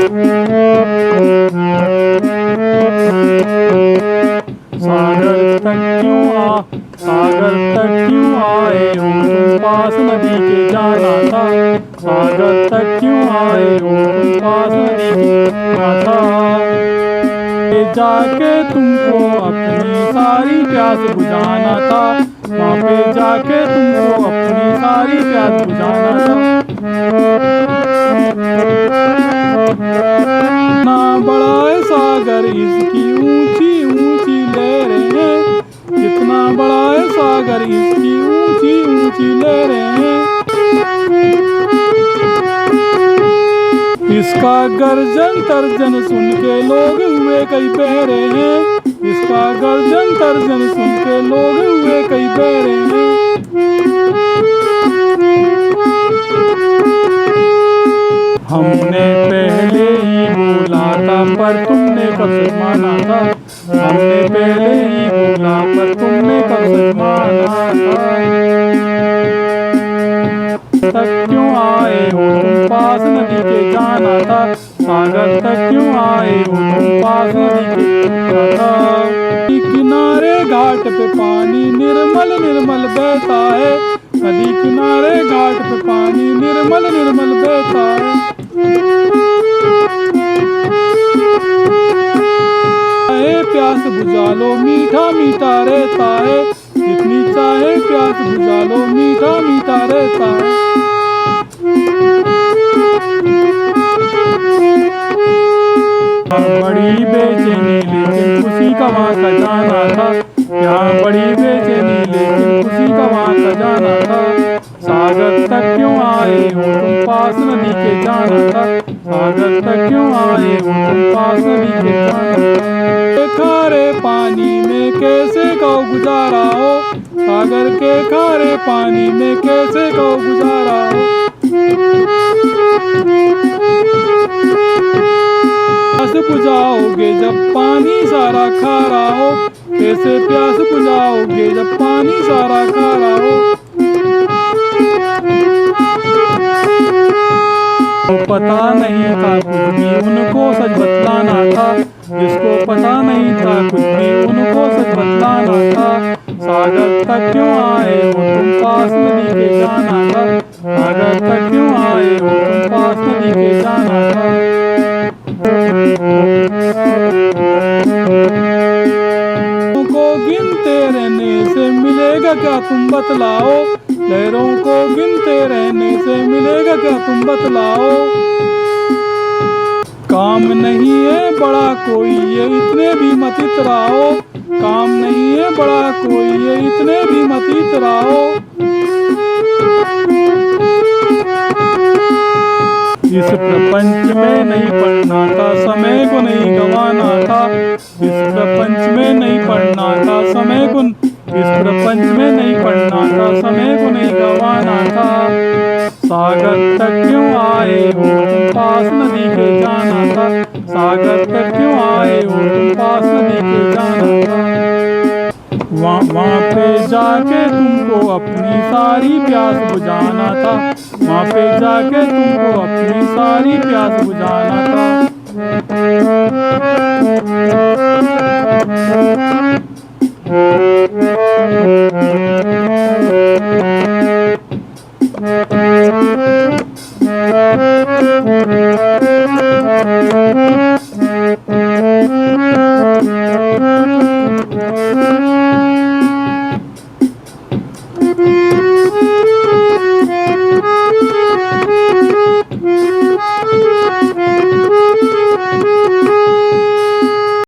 सागर तक क्यों आए हो तुम, पास नदी के जाना था। सागर तक क्यों आए हो तुम, पास नदी के जाना था। पे जाके तुमको अपनी सारी प्यास बुझाना था। वहाँ पे जाके तुमको अपनी सारी प्यास बुझाना था। ना बड़ा है सागर इसकी ऊंची ऊंची लहरें हैं। कितना बड़ा है सागर इसकी ऊंची ऊंची लहरें हैं। इसका गर्जन तर्जन सुन के लोग हुए कई बहरे हैं। इसका गर्जन तर्जन सुन के लोग हुए कई बहरे हैं। हमने पहले ही बोला था पर तुमने कब सच माना था। हमने पहले ही बोला पर तुमने कब सच माना था। तक क्यों आए हो तुम, पास नदी के जाना था। सागर तक क्यों आए हो तुम, पास नदी के जाना था। किनारे घाट पे पानी निर्मल निर्मल बहता है। नदी किनारे घाट पे पानी निर्मल निर्मल बहता है। प्यास बुझा लो मीठा मीठा रहता है। जितनी चाहे प्यास बुझा लो मीठा मीठा रहता है। बड़ी बेचैनी लेकिन खुशी का वहाँ का जाना था। यहाँ बड़ी बेचैनी लेकिन खुशी का वहाँ का जाना था। सागर तक क्यों आए हो तुम, पास नदी के जाना था। सागर तक क्यों आए हो तुम, पास नदी के जाना था। खारे पानी में कैसे गाँव गुजारा हो। सागर के खारे पानी में कैसे गाँव गुजारा हो। प्यास बुझाओगे जब पानी सारा खारा हो। कैसे प्यास बुझाओगे जब पानी सारा खारा हो। पता नहीं था कुछ भी उनको सच बतलाना था। जिसको पता नहीं था कुछ भी उनको सच बतलाना था। सागर तक क्यों आए हो तुम, पास नदी के जाना था। सागर तक क्यों आए हो तुम, पास नदी के जाना था। को गिनते रहने से मिलेगा क्या तुम बतलाओ। लहरों को गिनते रहने से मिलेगा क्या तुम बतलाओ। काम नहीं है बड़ा कोई ये इतने भी मत इतराओ। काम नहीं है बड़ा कोई ये इतने भी मत इतराओ। इस प्रपंच में नहीं पढ़ना था, समय को नहीं गंवाना था। इस प्रपंच में नहीं पढ़ना था, समय को इस प्रपंच में नहीं पढ़ना था, समय को नहीं गंवाना था। सागर तक क्यों आए हो तुम, पास नदी के जाना था। सागर तक क्यों आए हो तुम, पास नदी के जाना था। वहाँ पे जाके तुमको अपनी सारी प्यास बुझाना था। वहाँ पे जाके तुमको अपनी सारी प्यास बुझाना था।